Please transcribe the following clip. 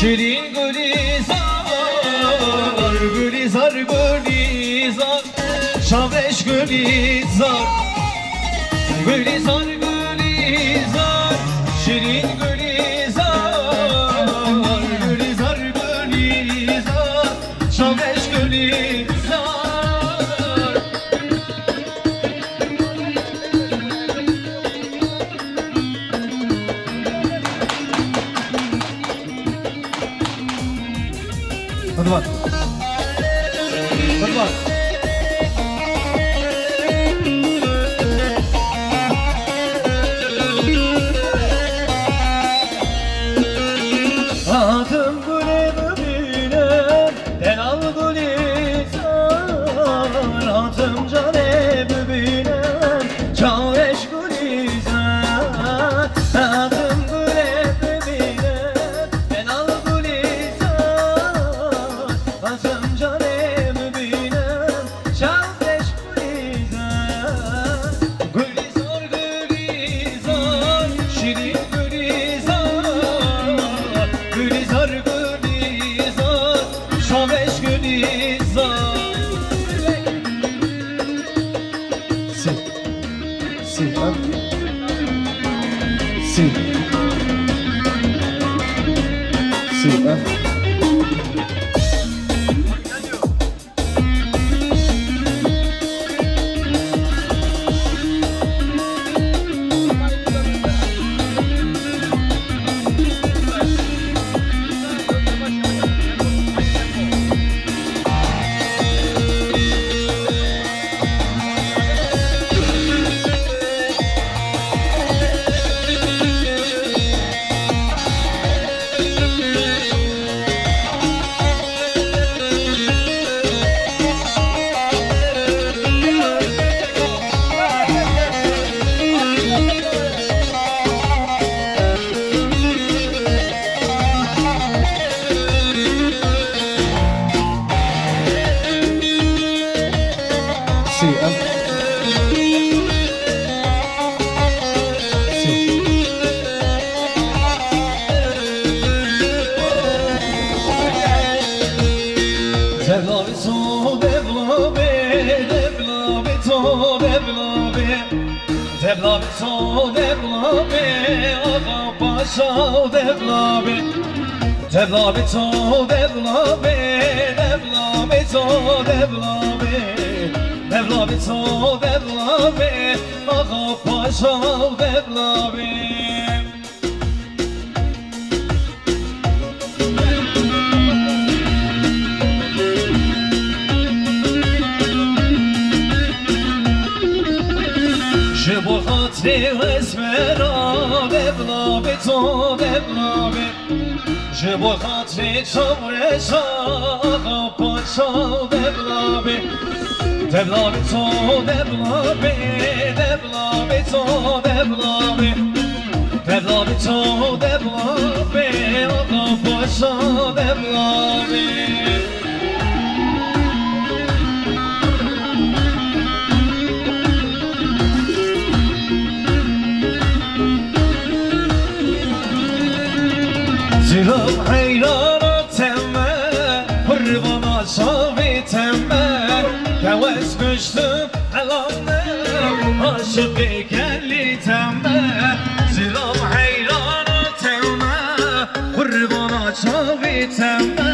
Şirin gülizar, gülizar, gülizar, şaveş gülizar, gülizar, gülizar, şirin gülizar, gülizar, gülizar, şaveş gülizar. Hadi bak. Hadi bak. Adım güle mübinem, denal gülizar. Adım cane mübinem, çaveş gülizar. Adım güle mübinem, denal gülizar. Adım cane mübinem, çaveş gülizar. Gülizar, gülizar, şirin gülizar, gülizar, gülizar, şaveş gülizar. Si, si, ha? Si, si, ha? Si, ha? Si. Devlavi to, devlavi, devlavi to, devlavi, devlavi to, devlavi, ağa paşa devlavi, devlavi to, devlavi, devlavi to, devlavi, devlavi to, devlavi, ağa paşa devlavi. اسمرا دبلا به تو دبلا به جبو خاطر چوره شاقا پاچا دبلا به دبلا به تو دبلا به دبلا به تو دبلا به دبلا به تو دبلا به آقا پاچا دبلا به زیرم حیرانتمه قربانا شاویتمه گوش گشتم الانم عاشقی گلیتمه زیرم حیرانتمه قربانا شاویتمه